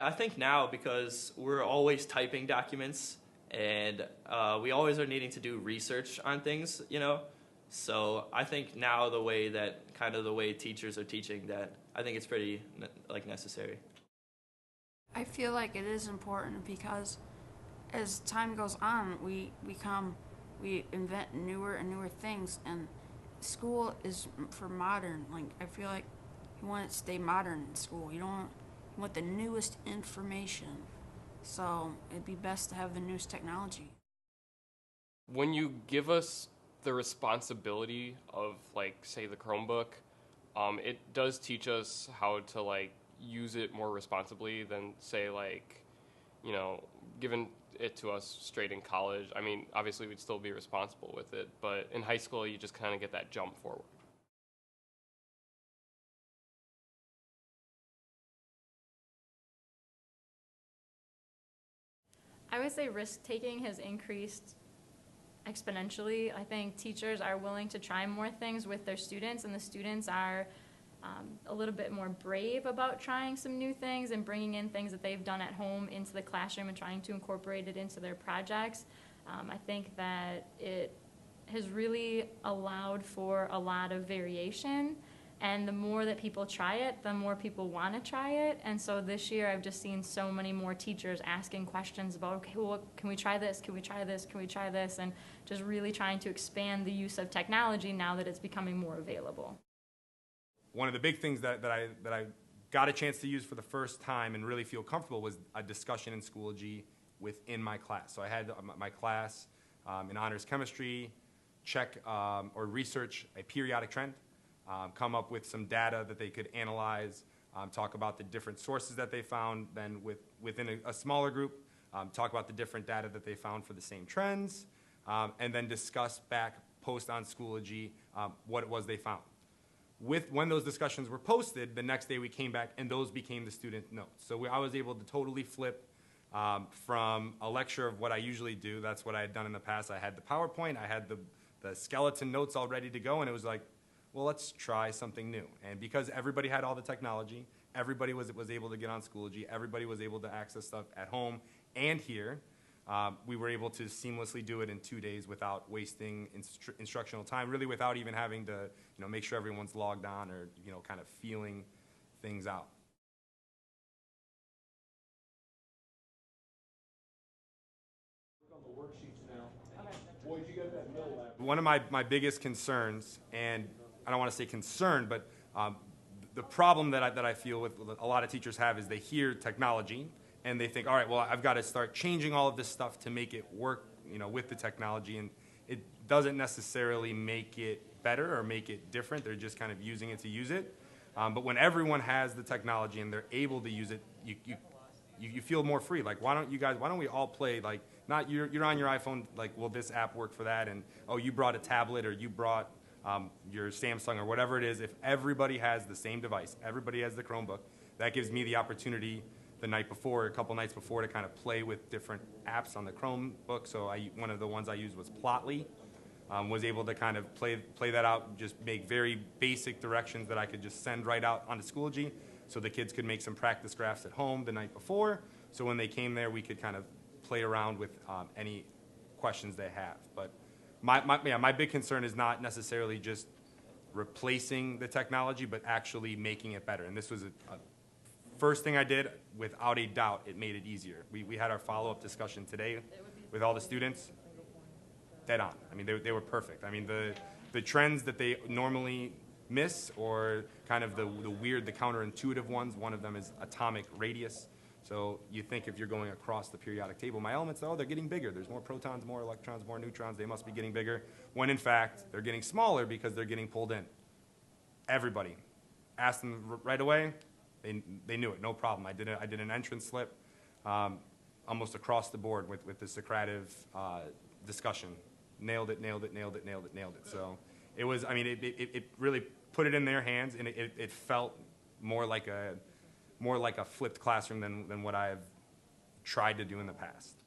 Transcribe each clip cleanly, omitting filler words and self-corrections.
I think now because we're always typing documents and we always are needing to do research on things, you know. So I think now the way that kind of the way teachers are teaching that, I think it's pretty like necessary. I feel like it is important because as time goes on, we invent newer and newer things, and school is for modern. Like I feel like you want to stay modern in school. You want the newest information. So it'd be best to have the newest technology. When you give us the responsibility of, like, say, the Chromebook, it does teach us how to, like, use it more responsibly than, say, like, you know, given it to us straight in college. I mean, obviously we'd still be responsible with it, but in high school you just kind of get that jump forward. I would say risk taking has increased exponentially. I think teachers are willing to try more things with their students, and the students are a little bit more brave about trying some new things and bringing in things that they've done at home into the classroom and trying to incorporate it into their projects. I think that it has really allowed for a lot of variation, and the more that people try it, the more people want to try it. And so this year I've just seen so many more teachers asking questions about, okay, well, can we try this? Can we try this? Can we try this? And just really trying to expand the use of technology now that it's becoming more available. One of the big things that I got a chance to use for the first time and really feel comfortable was a discussion in Schoology within my class. So I had my class in honors chemistry check or research a periodic trend, come up with some data that they could analyze, talk about the different sources that they found, then within a smaller group, talk about the different data that they found for the same trends, and then discuss back post on Schoology what it was they found. When those discussions were posted, the next day we came back and those became the student notes. So I was able to totally flip from a lecture of what I usually do. That's what I had done in the past. I had the PowerPoint, I had the skeleton notes all ready to go, and it was like, well, let's try something new. And because everybody had all the technology, everybody was able to get on Schoology, everybody was able to access stuff at home and here, we were able to seamlessly do it in 2 days without wasting instructional time, really without even having to make sure everyone's logged on or kind of feeling things out. One of my biggest concerns, and I don't want to say concern, but the problem that I feel with a lot of teachers have is they hear technology and they think, all right, well, I've got to start changing all of this stuff to make it work, with the technology, and it doesn't necessarily make it better or make it different. They're just kind of using it to use it. But when everyone has the technology and they're able to use it, you feel more free. Like, why don't we all play, like, not you're on your iPhone, like, will this app work for that? And, oh, you brought a tablet or you brought your Samsung or whatever it is. If everybody has the same device, everybody has the Chromebook, that gives me the opportunity the night before, a couple nights before, to kind of play with different apps on the Chromebook. So one of the ones I used was Plotly. Was able to kind of play that out, just make very basic directions that I could just send right out onto Schoology, so the kids could make some practice graphs at home the night before. So when they came there, we could kind of play around with any questions they have. But my big concern is not necessarily just replacing the technology, but actually making it better. And this was a first thing I did. Without a doubt, it made it easier. We had our follow-up discussion today with all the students. Dead on. I mean, they were perfect. I mean, the trends that they normally miss, or kind of the weird, the counterintuitive ones, one of them is atomic radius. So you think if you're going across the periodic table, my elements, oh, they're getting bigger. There's more protons, more electrons, more neutrons. They must be getting bigger. When in fact, they're getting smaller because they're getting pulled in. Everybody asked them right away. They knew it, no problem. I did an entrance slip almost across the board with the Socrative discussion. Nailed it. So it was, I mean, it really put it in their hands, and it felt more like a flipped classroom than what I've tried to do in the past.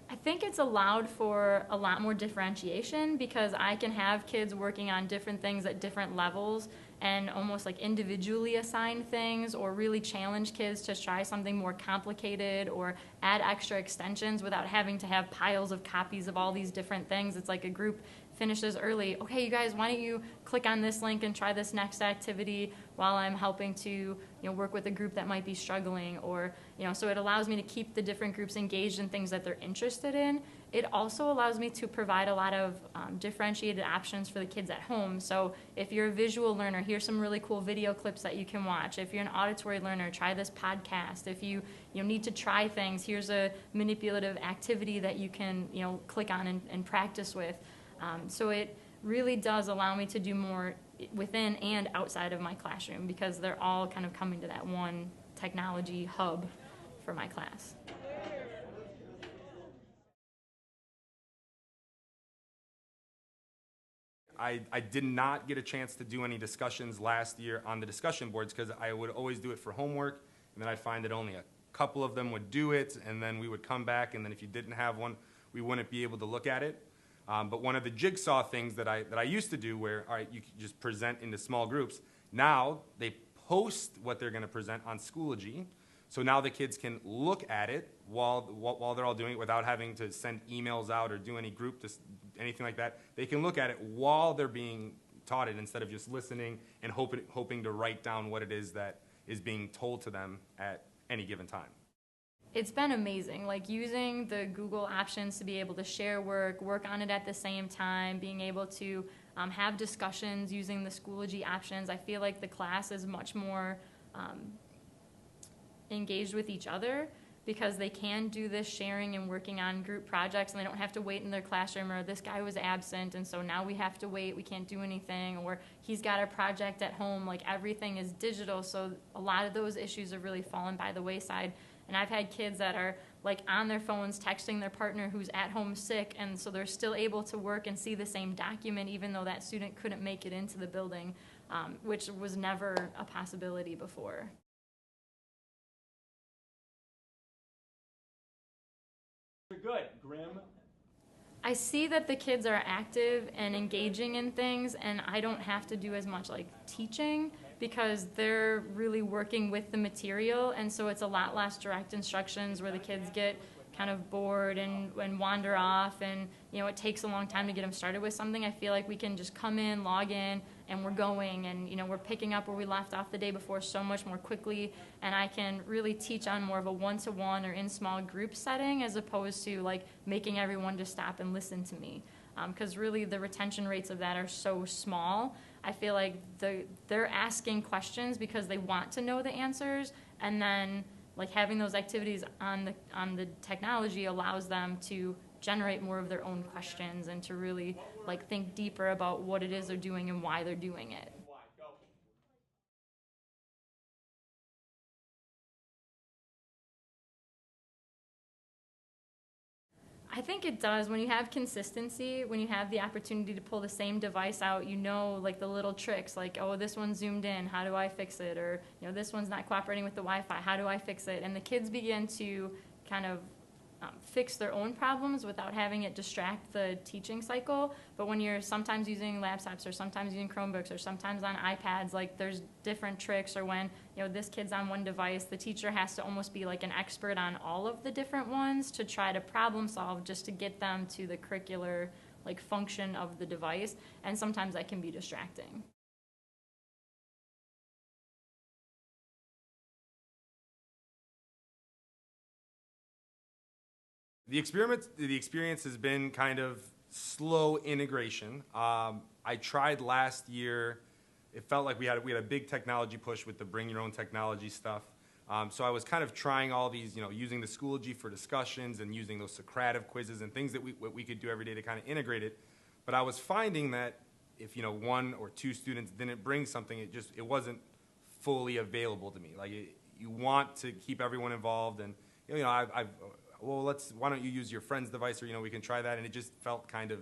I think it's allowed for a lot more differentiation because I can have kids working on different things at different levels and almost like individually assign things or really challenge kids to try something more complicated or add extra extensions without having to have piles of copies of all these different things. It's like a group finishes early. Okay, you guys, why don't you click on this link and try this next activity while I'm helping to work with a group that might be struggling, or so it allows me to keep the different groups engaged in things that they're interested in. It also allows me to provide a lot of differentiated options for the kids at home. So if you're a visual learner, here's some really cool video clips that you can watch. If you're an auditory learner, try this podcast. If you need to try things, here's a manipulative activity that you can click on and practice with. So it really does allow me to do more within and outside of my classroom because they're all kind of coming to that one technology hub for my class. I did not get a chance to do any discussions last year on the discussion boards because I would always do it for homework, and then I'd find that only a couple of them would do it, and then we would come back, and then if you didn't have one, we wouldn't be able to look at it. But one of the jigsaw things that I used to do where, all right, you could just present into small groups, now they post what they're going to present on Schoology, so now the kids can look at it while they're all doing it without having to send emails out or do any group, anything like that. They can look at it while they're being taught it instead of just listening and hoping to write down what it is that is being told to them at any given time. It's been amazing, like using the Google options to be able to share work on it at the same time, being able to have discussions using the Schoology options. I feel like the class is much more engaged with each other because they can do this sharing and working on group projects, and they don't have to wait in their classroom, or this guy was absent and so now we have to wait, we can't do anything, or he's got a project at home. Like everything is digital, so a lot of those issues have really fallen by the wayside. And I've had kids that are like on their phones texting their partner who's at home sick, and so they're still able to work and see the same document even though that student couldn't make it into the building, which was never a possibility before. Good, Grim. I see that the kids are active and engaging in things, and I don't have to do as much like teaching because they're really working with the material, and so it's a lot less direct instructions where the kids get kind of bored and wander off, and it takes a long time to get them started with something. I feel like we can just come in, log in, and we're going, and we're picking up where we left off the day before so much more quickly, and I can really teach on more of a one-to-one or in small group setting as opposed to like making everyone just stop and listen to me, because really the retention rates of that are so small. I feel like they're asking questions because they want to know the answers, and then like having those activities on the technology allows them to generate more of their own questions and to really like think deeper about what it is they're doing and why they're doing it. I think it does. When you have consistency, when you have the opportunity to pull the same device out, like the little tricks, like, oh, this one's zoomed in, how do I fix it? Or, this one's not cooperating with the Wi-Fi, how do I fix it? And the kids begin to kind of fix their own problems without having it distract the teaching cycle. But when you're sometimes using laptops or sometimes using Chromebooks or sometimes on iPads, like there's different tricks, or when this kid's on one device, the teacher has to almost be like an expert on all of the different ones to try to problem solve just to get them to the curricular like function of the device, and sometimes that can be distracting. The experience has been kind of slow integration. I tried last year. It felt like we had a big technology push with the bring your own technology stuff. So I was kind of trying all these, using the Schoology for discussions and using those Socrative quizzes and things that we could do every day to kind of integrate it. But I was finding that if one or two students didn't bring something, it wasn't fully available to me. Like you want to keep everyone involved, and why don't you use your friend's device, or we can try that, and it just felt kind of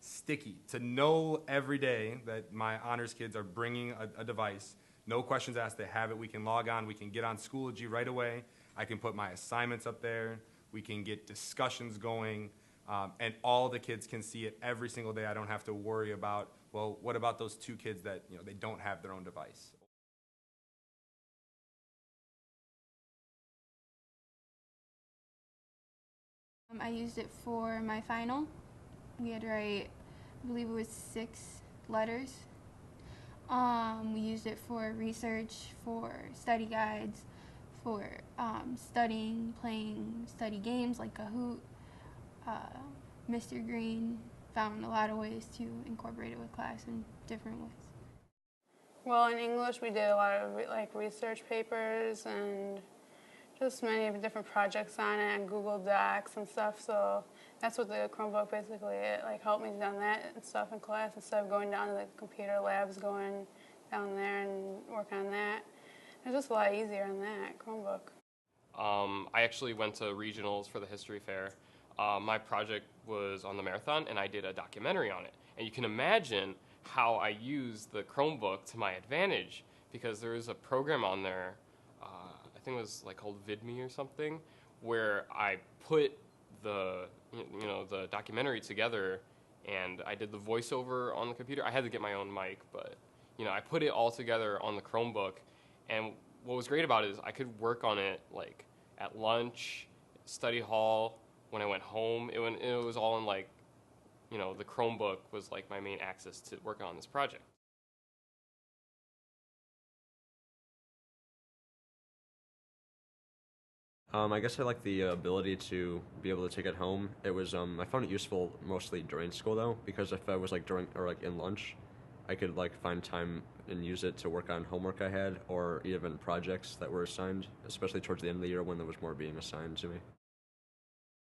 sticky to know every day that my honors kids are bringing a device, no questions asked, they have it, we can log on, we can get on Schoology right away, I can put my assignments up there, We can get discussions going, and all the kids can see it every single day. I don't have to worry about, well, what about those 2 kids that, they don't have their own device? I used it for my final. We had to write, I believe it was 6 letters. We used it for research, for study guides, for studying, playing study games like Kahoot. Mr. Green found a lot of ways to incorporate it with class in different ways. Well, in English, we did a lot of research papers and just many different projects on it and Google Docs and stuff. So that's what the Chromebook basically helped me on that and stuff in class instead of going down to the computer labs, going down there and work on that. It's just a lot easier on that Chromebook. I actually went to regionals for the history fair. My project was on the marathon, and I did a documentary on it. And you can imagine how I used the Chromebook to my advantage, because there was a program on there, I think it was called VidMe or something, where I put the the documentary together, and I did the voiceover on the computer. I had to get my own mic, but I put it all together on the Chromebook. And what was great about it is I could work on it at lunch, study hall, when I went home. It was all in the Chromebook was my main access to work on this project. I guess I like the ability to be able to take it home. It was I found it useful mostly during school though, because if I was during or in lunch, I could find time and use it to work on homework I had or even projects that were assigned, especially towards the end of the year when there was more being assigned to me.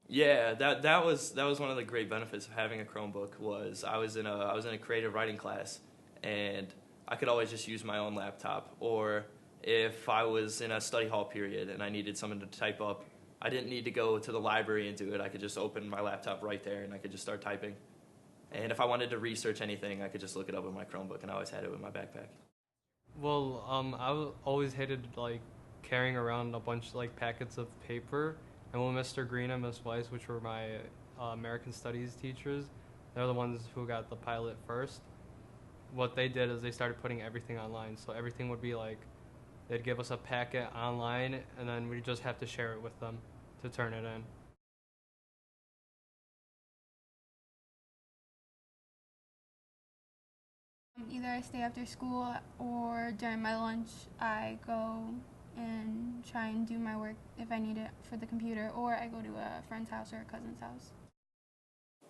Yeah, that was one of the great benefits of having a Chromebook. Was I was in a creative writing class, and I could always just use my own laptop. Or if I was in a study hall period and I needed someone to type up, I didn't need to go to the library and do it. I could just open my laptop right there and I could just start typing. And if I wanted to research anything, I could just look it up in my Chromebook, and I always had it in my backpack. Well, always hated carrying around a bunch of packets of paper. And when Mr. Green and Miss Weiss, which were my American Studies teachers, they're the ones who got the pilot first. What they did is they started putting everything online. So everything would be they'd give us a packet online, and then we just have to share it with them to turn it in. Either I stay after school or during my lunch I go and try and do my work if I need it for the computer, or I go to a friend's house or a cousin's house.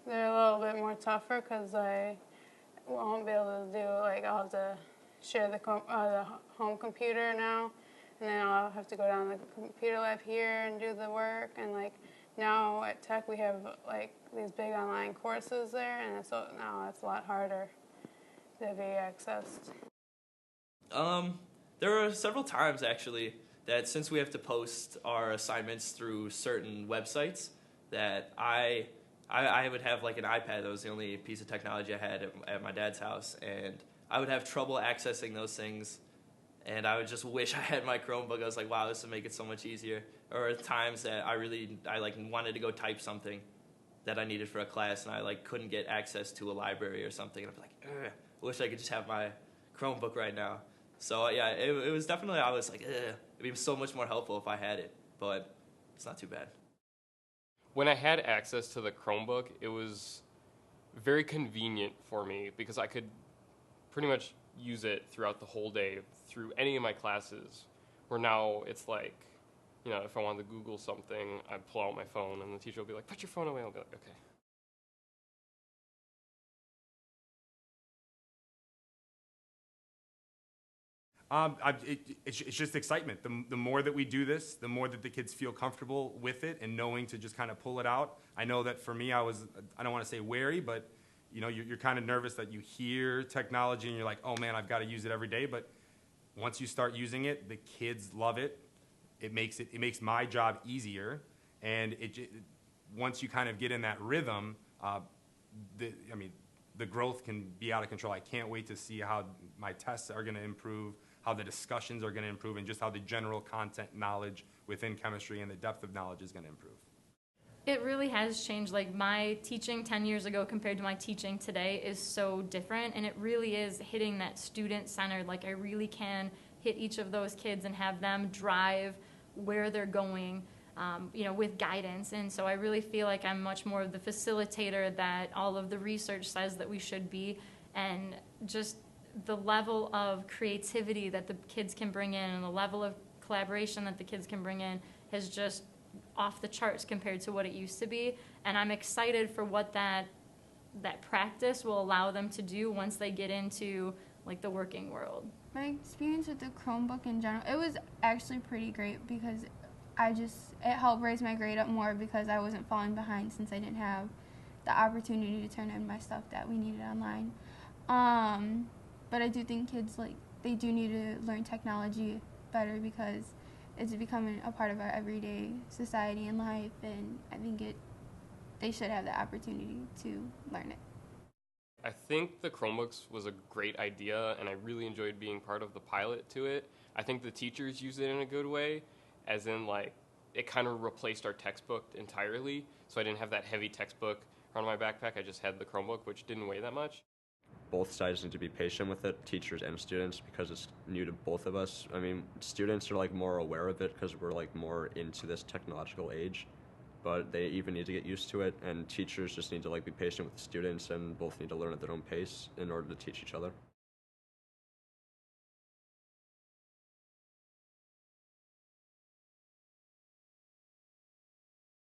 They're a little bit more tougher because I won't be able to do, I'll have to share the home computer now, and then I'll have to go down to the computer lab here and do the work, and now at Tech we have these big online courses there, and now it's a lot harder to be accessed. There are several times, actually, that since we have to post our assignments through certain websites, that I would have an iPad. That was the only piece of technology I had at my dad's house, and I would have trouble accessing those things, and I would just wish I had my Chromebook. I was like, wow, this would make it so much easier. Or times that I wanted to go type something that I needed for a class, and I couldn't get access to a library or something, and I'd be like, ugh, I wish I could just have my Chromebook right now. So yeah, it was definitely, I was like, ugh, it'd be so much more helpful if I had it, but it's not too bad. When I had access to the Chromebook, it was very convenient for me because I could pretty much use it throughout the whole day through any of my classes, where now it's if I wanted to Google something, I'd pull out my phone and the teacher will be like, put your phone away. I'll be like, okay. It's just excitement. The more that we do this, the more that the kids feel comfortable with it and knowing to just kind of pull it out. I know that for me, I don't want to say wary, but you're kind of nervous that you hear technology and you're like, oh man, I've got to use it every day. But once you start using it, the kids love it. It makes my job easier. And once you kind of get in that rhythm, the growth can be out of control. I can't wait to see how my tests are going to improve, how the discussions are going to improve, and just how the general content knowledge within chemistry and the depth of knowledge is going to improve. It really has changed. Like, my teaching 10 years ago compared to my teaching today is so different, and it really is hitting that student-centered. Like, I really can hit each of those kids and have them drive where they're going, with guidance. And so I really feel like I'm much more of the facilitator that all of the research says that we should be, and just the level of creativity that the kids can bring in and the level of collaboration that the kids can bring in has just off the charts compared to what it used to be. And I'm excited for what that practice will allow them to do once they get into like the working world. My experience with the Chromebook in general, it was actually pretty great because it helped raise my grade up more because I wasn't falling behind since I didn't have the opportunity to turn in my stuff that we needed online. But I do think kids, they do need to learn technology better because it's becoming a part of our everyday society and life, and I think they should have the opportunity to learn it. I think the Chromebooks was a great idea, and I really enjoyed being part of the pilot to it. I think the teachers use it in a good way, as in, it kind of replaced our textbook entirely, so I didn't have that heavy textbook around my backpack. I just had the Chromebook, which didn't weigh that much. Both sides need to be patient with it, teachers and students, because it's new to both of us. I mean, students are more aware of it because we're more into this technological age, but they even need to get used to it, and teachers just need to be patient with the students, and both need to learn at their own pace in order to teach each other.